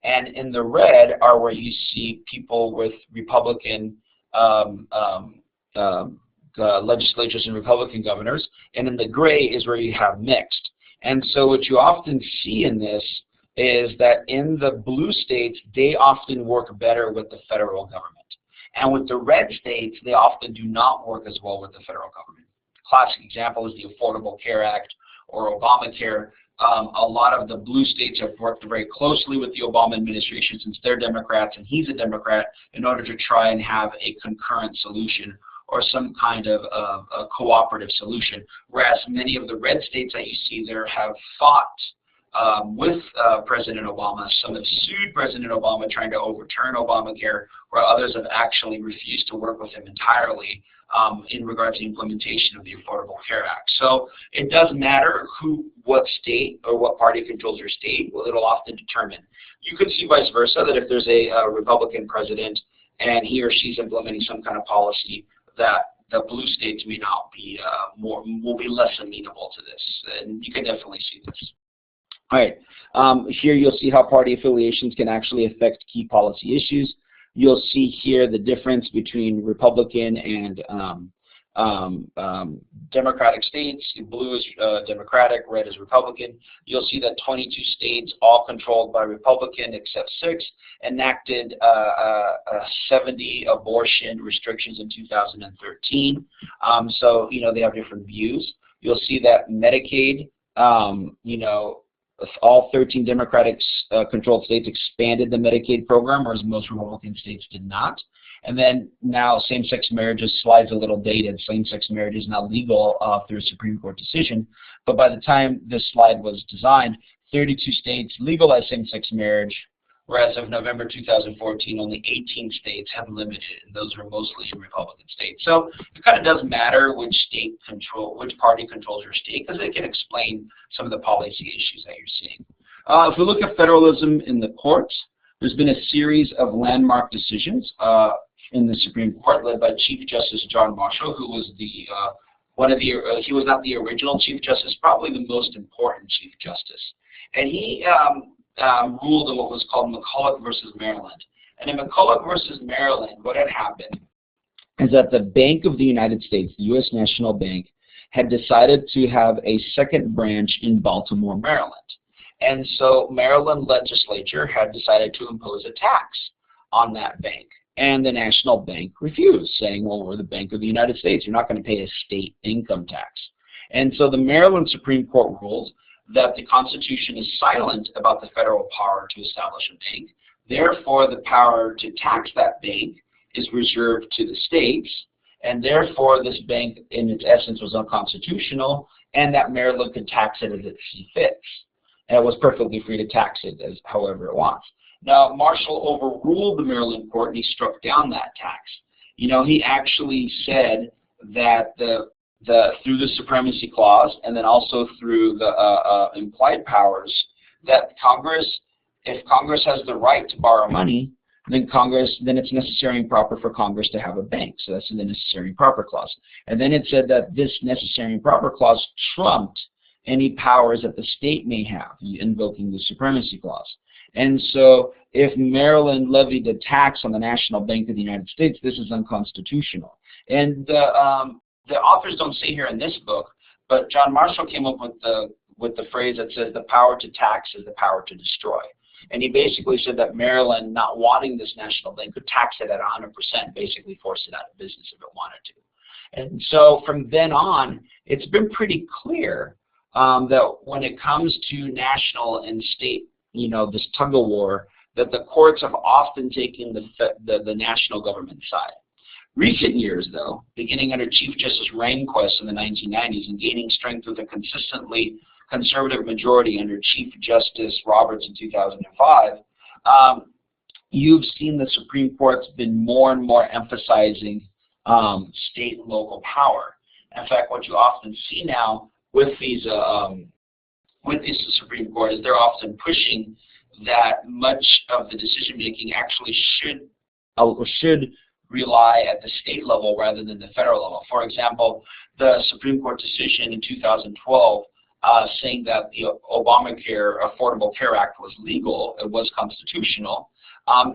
And in the red are where you see people with Republican legislatures and Republican governors. And in the gray is where you have mixed. And so what you often see in this is that in the blue states, they often work better with the federal government. And with the red states, they often do not work as well with the federal government. Classic example is the Affordable Care Act or Obamacare. A lot of the blue states have worked very closely with the Obama administration, since they're Democrats and he's a Democrat, in order to try and have a concurrent solution or some kind of a cooperative solution. Whereas many of the red states that you see there have fought with President Obama. Some have sued President Obama trying to overturn Obamacare, where others have actually refused to work with him entirely in regard to the implementation of the Affordable Care Act. So it doesn't matter what state or what party controls your state. Well, it'll often determine. You could see vice versa, that if there's a Republican president and he or she's implementing some kind of policy, that the blue states may not be will be less amenable to this. And you can definitely see this. All right. Here you'll see how party affiliations can actually affect key policy issues. You'll see here the difference between Republican and Democratic states. Blue is Democratic, red is Republican. You'll see that 22 states, all controlled by Republican except 6, enacted 70 abortion restrictions in 2013. So, they have different views. You'll see that Medicaid, all 13 Democratic controlled states expanded the Medicaid program, whereas most Republican states did not. And then now same-sex marriage slides a little dated. Same-sex marriage is now legal through a Supreme Court decision. But by the time this slide was designed, 32 states legalized same-sex marriage, whereas of November 2014, only 18 states have limited it, and those were mostly in Republican states. So it kind of does matter which party controls your state, because it can explain some of the policy issues that you're seeing. If we look at federalism in the courts, there's been a series of landmark decisions in the Supreme Court led by Chief Justice John Marshall, who was he was not the original Chief Justice, probably the most important Chief Justice. And he ruled in what was called McCulloch versus Maryland. And in McCulloch versus Maryland, what had happened is that the Bank of the United States, the U.S. National Bank, had decided to have a second branch in Baltimore, Maryland. And so Maryland legislature had decided to impose a tax on that bank. And the National Bank refused, saying, well, we're the Bank of the United States. You're not going to pay a state income tax. And so the Maryland Supreme Court ruled that the Constitution is silent about the federal power to establish a bank. Therefore, the power to tax that bank is reserved to the states. And therefore, this bank, in its essence, was unconstitutional, and that Maryland could tax it as it see fits. And it was perfectly free to tax it as however it wants. Now, Marshall overruled the Maryland court, and he struck down that tax. He actually said that through the Supremacy Clause, and then also through the implied powers, that if Congress has the right to borrow money, then it's necessary and proper for Congress to have a bank. So that's in the necessary and proper clause. And then it said that this necessary and proper clause trumped any powers that the state may have, invoking the Supremacy Clause. And so if Maryland levied a tax on the National Bank of the United States, this is unconstitutional. And the authors don't say here in this book, but John Marshall came up with the phrase that says the power to tax is the power to destroy. And he basically said that Maryland, not wanting this national bank, could tax it at 100%, basically force it out of business if it wanted to. And so from then on, it's been pretty clear that when it comes to national and state, this tug-of-war, that the courts have often taken the national government side. Recent years, though, beginning under Chief Justice Rehnquist in the 1990s and gaining strength with a consistently conservative majority under Chief Justice Roberts in 2005, you've seen the Supreme Court's been more and more emphasizing state and local power. In fact, what you often see now with these Supreme Court is they're often pushing that much of the decision making actually should rely at the state level rather than the federal level. For example, the Supreme Court decision in 2012 saying that the Obamacare Affordable Care Act was legal, it was constitutional,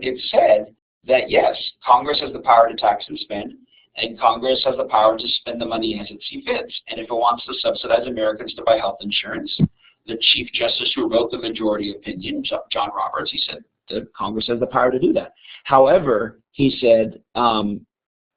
it said that yes, Congress has the power to tax and spend, and Congress has the power to spend the money as it sees fit. And if it wants to subsidize Americans to buy health insurance, the Chief Justice who wrote the majority opinion, John Roberts, he said that Congress has the power to do that. However, he said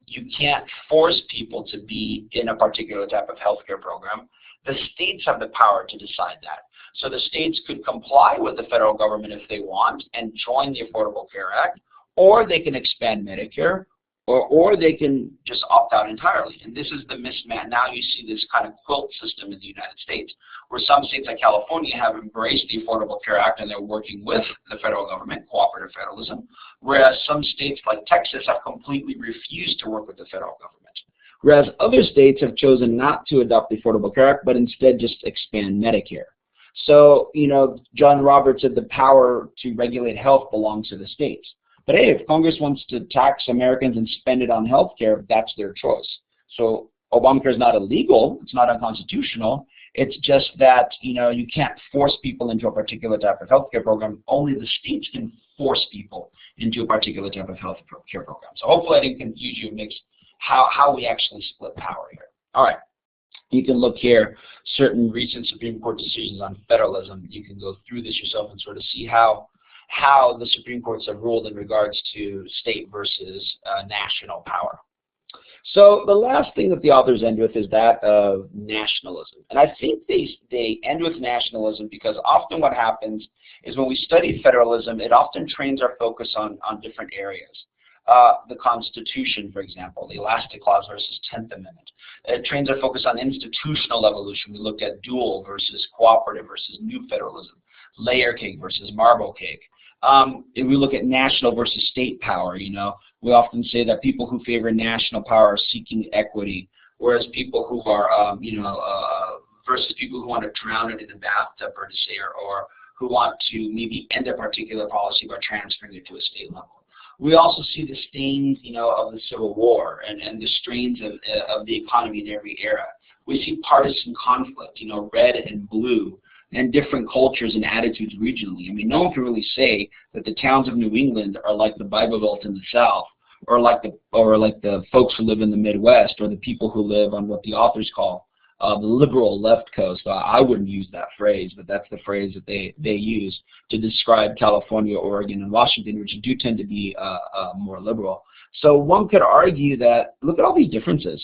you can't force people to be in a particular type of health care program. The states have the power to decide that. So the states could comply with the federal government if they want and join the Affordable Care Act, or they can expand Medicare, or they can just opt out entirely. And this is the mismatch. Now you see this kind of quilt system in the United States, where some states like California have embraced the Affordable Care Act and they're working with the federal government, cooperative federalism, whereas some states like Texas have completely refused to work with the federal government. Whereas other states have chosen not to adopt the Affordable Care Act, but instead just expand Medicare. So, John Roberts said the power to regulate health belongs to the states. But hey, if Congress wants to tax Americans and spend it on health care, that's their choice. So Obamacare is not illegal, it's not unconstitutional, It's just that, you know, you can't force people into a particular type of healthcare program. Only the states can force people into a particular type of healthcare program. So hopefully I didn't confuse you and mix how we actually split power here. All right. You can look here, certain recent Supreme Court decisions on federalism. You can go through this yourself and sort of see how the Supreme Courts have ruled in regards to state versus national power. So the last thing that the authors end with is that of nationalism. And I think they end with nationalism because often what happens is when we study federalism, it often trains our focus on different areas. The Constitution, for example, the Elastic Clause versus 10th Amendment. It trains our focus on institutional evolution. We looked at dual versus cooperative versus new federalism, layer cake versus marble cake. If we look at national versus state power, you know, we often say that people who favor national power are seeking equity, whereas people who are, versus people who want to drown it in a bathtub, per se, or who want to maybe end a particular policy by transferring it to a state level. We also see the stains, you know, of the Civil War and the strains of the economy in every era. We see partisan conflict, you know, red and blue, and different cultures and attitudes regionally. I mean, no one can really say that the towns of New England are like the Bible Belt in the South, or like the folks who live in the Midwest, or the people who live on what the authors call the liberal left coast. I wouldn't use that phrase, but that's the phrase that they use to describe California, Oregon, and Washington, which do tend to be more liberal. So one could argue that, look at all these differences.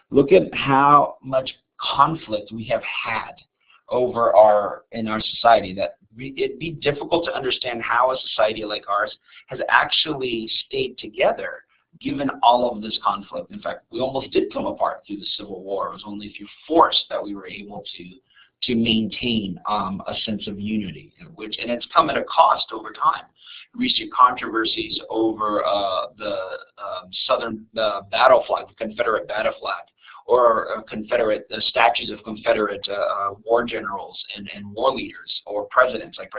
Look at how much conflict we have had in our society, that it'd be difficult to understand how a society like ours has actually stayed together given all of this conflict. In fact, we almost did come apart through the Civil War. It was only through force that we were able to maintain a sense of unity, and it's come at a cost over time. Recent controversies over the Southern battle flag, the Confederate battle flag, or statues of Confederate war generals and war leaders, or presidents like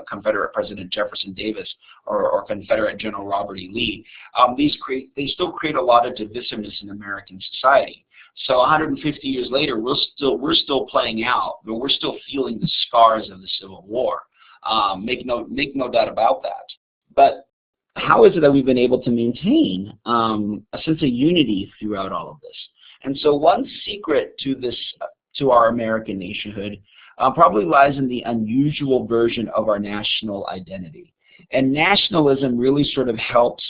Confederate President Jefferson Davis, or Confederate General Robert E. Lee. They still create a lot of divisiveness in American society. So 150 years later, we're still playing out, but we're still feeling the scars of the Civil War. Make no doubt about that. But how is it that we've been able to maintain a sense of unity throughout all of this? And so one secret to our American nationhood probably lies in the unusual version of our national identity. And nationalism really sort of helps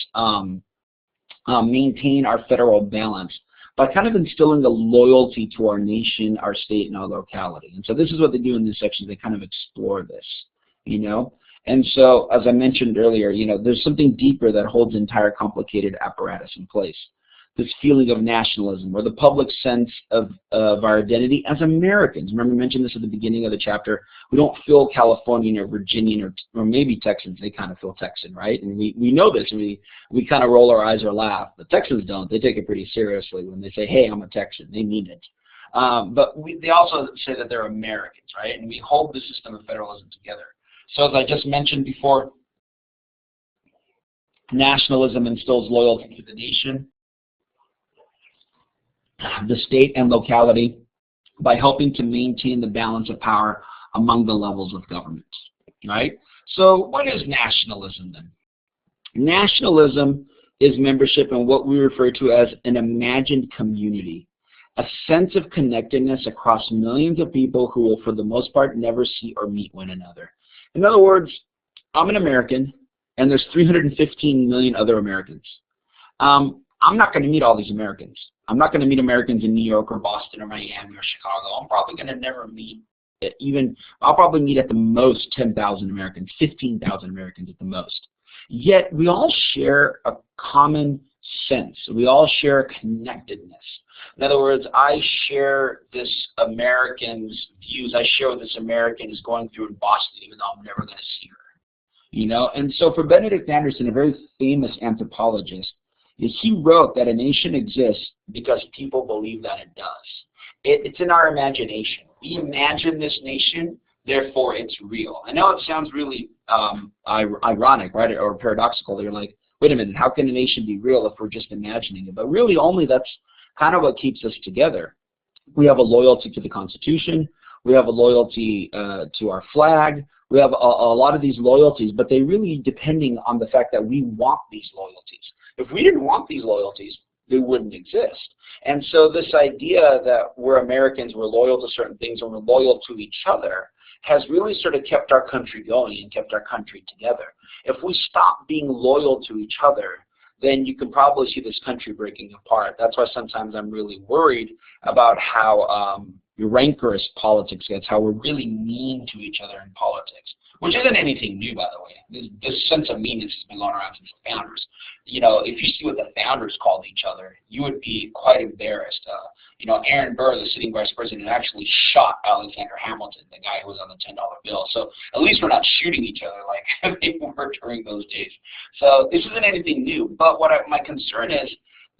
maintain our federal balance by kind of instilling the loyalty to our nation, our state, and our locality. And so this is what they do in this section. They kind of explore this, you know. And so, as I mentioned earlier, you know, there's something deeper that holds the entire complicated apparatus in place. This feeling of nationalism, or the public sense of our identity as Americans. Remember, I mentioned this at the beginning of the chapter. We don't feel Californian or Virginian or maybe Texans. They kind of feel Texan, right? And we know this, and we kind of roll our eyes or laugh. The Texans don't. They take it pretty seriously when they say, hey, I'm a Texan. They mean it. But they also say that they're Americans, right? And we hold the system of federalism together. So as I just mentioned before, nationalism instills loyalty to the nation, the state, and locality by helping to maintain the balance of power among the levels of government, right? So what is nationalism then? Nationalism is membership in what we refer to as an imagined community, a sense of connectedness across millions of people who will, for the most part, never see or meet one another. In other words, I'm an American, and there's 315 million other Americans. I'm not going to meet all these Americans. I'm not going to meet Americans in New York or Boston or Miami or Chicago. I'm probably going to never meet I'll probably meet at the most 10,000 Americans, 15,000 Americans at the most. Yet we all share a common sense. We all share a connectedness. In other words, I share this American's views. I share what this American is going through in Boston, even though I'm never going to see her. You know, and so for Benedict Anderson, a very famous anthropologist, he wrote that a nation exists because people believe that it does. It's in our imagination. We imagine this nation, therefore it's real. I know it sounds really ironic, right, or paradoxical. You're like, wait a minute, how can a nation be real if we're just imagining it? But really only that's kind of what keeps us together. We have a loyalty to the Constitution. We have a loyalty to our flag. We have a lot of these loyalties, but they really depending on the fact that we want these loyalties. If we didn't want these loyalties, they wouldn't exist. And so this idea that we're Americans, we're loyal to certain things, and we're loyal to each other has really sort of kept our country going and kept our country together. If we stop being loyal to each other, then you can probably see this country breaking apart. That's why sometimes I'm really worried about how rancorous politics gets, how we're really mean to each other in politics, which isn't anything new, by the way. This sense of meanness has been going around since the founders. You know, if you see what the founders called each other, you would be quite embarrassed. You know, Aaron Burr, the sitting vice president, actually shot Alexander Hamilton, the guy who was on the $10 bill. So at least we're not shooting each other like they were during those days. So this isn't anything new. But my concern is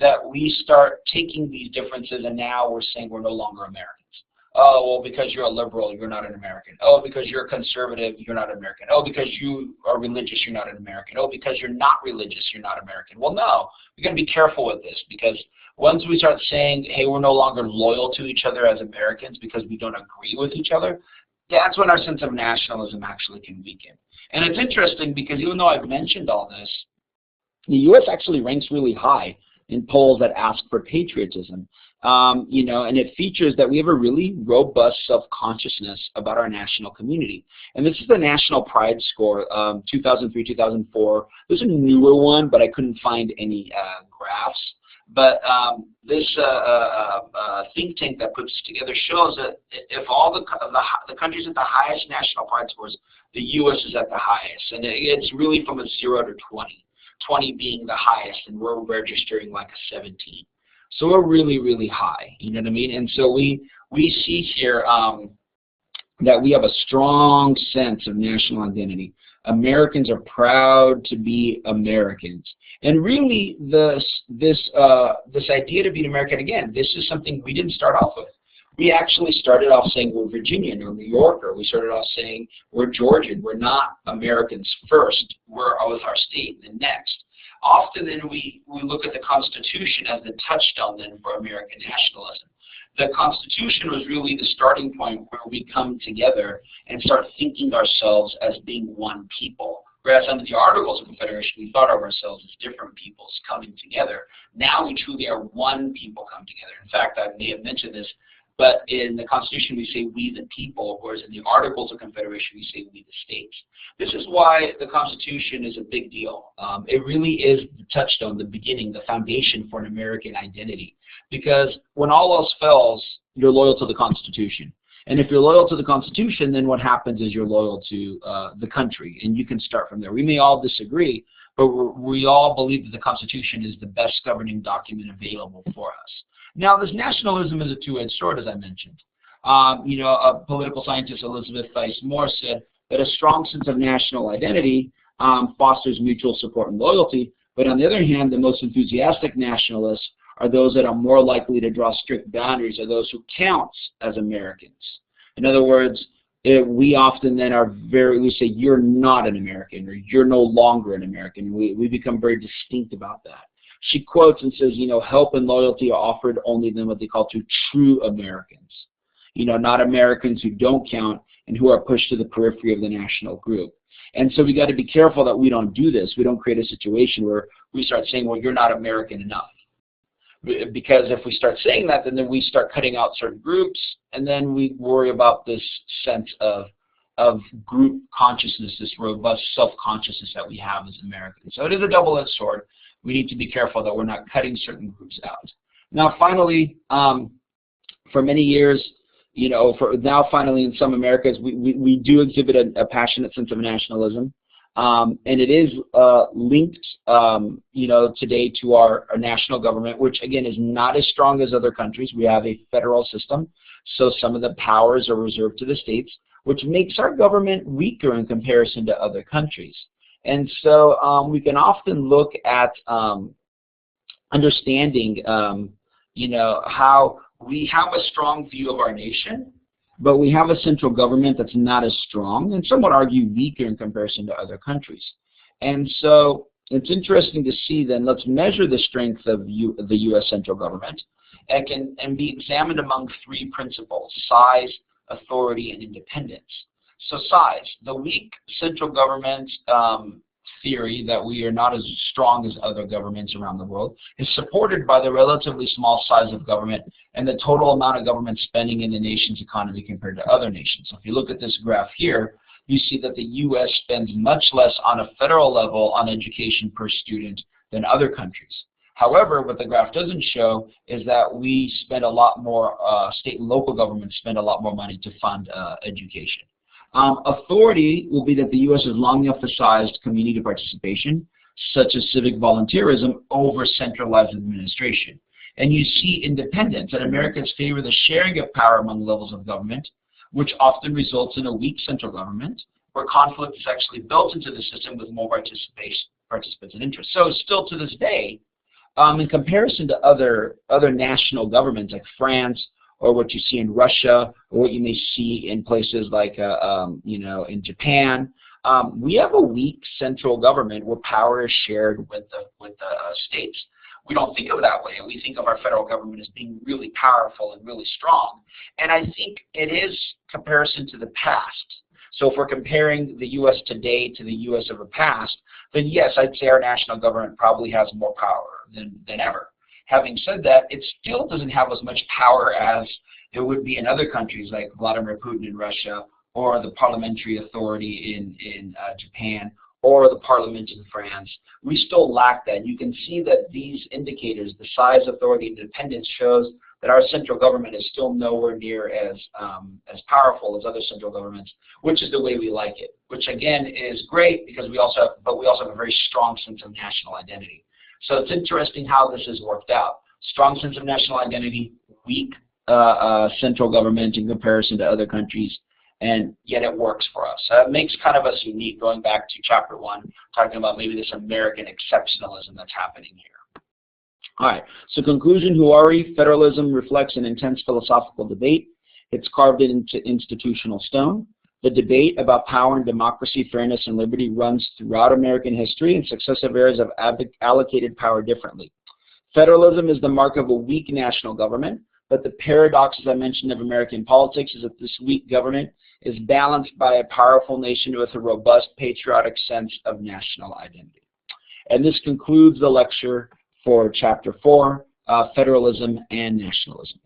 that we start taking these differences and now we're saying we're no longer Americans. Oh, well, because you're a liberal, you're not an American. Oh, because you're a conservative, you're not American. Oh, because you are religious, you're not an American. Oh, because you're not religious, you're not American. Well, no, we're going to be careful with this, because once we start saying, hey, we're no longer loyal to each other as Americans because we don't agree with each other, that's when our sense of nationalism actually can weaken. And it's interesting because even though I've mentioned all this, the U.S. actually ranks really high in polls that ask for patriotism. You know, and it features that we have a really robust self-consciousness about our national community. And this is the National Pride Score, 2003, 2004. There's a newer one, but I couldn't find any graphs. But this think tank that puts this together shows that if all the countries at the highest national pride scores, the U.S. is at the highest. And it's really from a 0 to 20, 20 being the highest, and we're registering like a 17. So we're really, really high, you know what I mean? And so we see here that we have a strong sense of national identity. Americans are proud to be Americans. And really this idea to be an American, again, this is something we didn't start off with. We actually started off saying we're Virginian or New Yorker. We started off saying we're Georgian. We're not Americans first. We're with our state and next. Often then we look at the Constitution as the touchstone then for American nationalism. The Constitution was really the starting point where we come together and start thinking ourselves as being one people. Whereas under the Articles of Confederation, we thought of ourselves as different peoples coming together. Now we truly are one people come together. In fact, I may have mentioned this, but in the Constitution we say we the people, whereas in the Articles of Confederation we say we the states. This is why the Constitution is a big deal. It really is the touchstone, the beginning, the foundation for an American identity. Because when all else fails, you're loyal to the Constitution. And if you're loyal to the Constitution, then what happens is you're loyal to the country, and you can start from there. We may all disagree, but we all believe that the Constitution is the best governing document available for us. Now, this nationalism is a two-edged sword, as I mentioned. You know, a political scientist, Elizabeth Thies Moore, said that a strong sense of national identity fosters mutual support and loyalty, but on the other hand, the most enthusiastic nationalists are those that are more likely to draw strict boundaries, are those who count as Americans. In other words, we often then we say you're not an American, or you're no longer an American. We become very distinct about that. She quotes and says, you know, help and loyalty are offered only then what they call to true Americans. You know, not Americans who don't count and who are pushed to the periphery of the national group. And so we got to be careful that we don't do this. We don't create a situation where we start saying, well, you're not American enough. Because if we start saying that, then we start cutting out certain groups, and then we worry about this sense of group consciousness, this robust self-consciousness that we have as Americans. So it is a double-edged sword. We need to be careful that we're not cutting certain groups out. Now, finally, for many years, you know, finally in some Americas, we do exhibit a passionate sense of nationalism. And it is linked, you know, today to our national government, which again is not as strong as other countries. We have a federal system, so some of the powers are reserved to the states, which makes our government weaker in comparison to other countries. And so we can often look at understanding, you know, how we have a strong view of our nation, but we have a central government that's not as strong, and some would argue weaker in comparison to other countries. And so it's interesting to see then, let's measure the strength of the U.S. central government, and be examined among three principles: size, authority, and independence. So size, the weak central government theory that we are not as strong as other governments around the world is supported by the relatively small size of government and the total amount of government spending in the nation's economy compared to other nations. So if you look at this graph here, you see that the U.S. spends much less on a federal level on education per student than other countries. However, what the graph doesn't show is that we spend a lot more, state and local governments spend a lot more money to fund education. Authority will be that the U.S. has long emphasized community participation, such as civic volunteerism, over centralized administration. And you see independence, that Americans favor the sharing of power among levels of government, which often results in a weak central government, where conflict is actually built into the system with more participants and interest. So still to this day, in comparison to other national governments like France, or what you see in Russia, or what you may see in places like, in Japan, we have a weak central government where power is shared with the states. We don't think of it that way. We think of our federal government as being really powerful and really strong. And I think it is comparison to the past. So if we're comparing the U.S. today to the U.S. of the past, then yes, I'd say our national government probably has more power than ever. Having said that, it still doesn't have as much power as it would be in other countries like Vladimir Putin in Russia, or the parliamentary authority in Japan, or the parliament in France. We still lack that. You can see that these indicators, the size, authority, and independence, shows that our central government is still nowhere near as powerful as other central governments, which is the way we like it. Which again is great because we also have a very strong sense of national identity. So it's interesting how this has worked out. Strong sense of national identity, weak central government in comparison to other countries, and yet it works for us. It makes kind of us unique, going back to chapter 1, talking about maybe this American exceptionalism that's happening here. All right, so conclusion, Huari, federalism reflects an intense philosophical debate. It's carved into institutional stone. The debate about power and democracy, fairness, and liberty runs throughout American history, and successive eras have allocated power differently. Federalism is the mark of a weak national government, but the paradox, as I mentioned, of American politics is that this weak government is balanced by a powerful nation with a robust patriotic sense of national identity. And this concludes the lecture for Chapter 4, Federalism and Nationalism.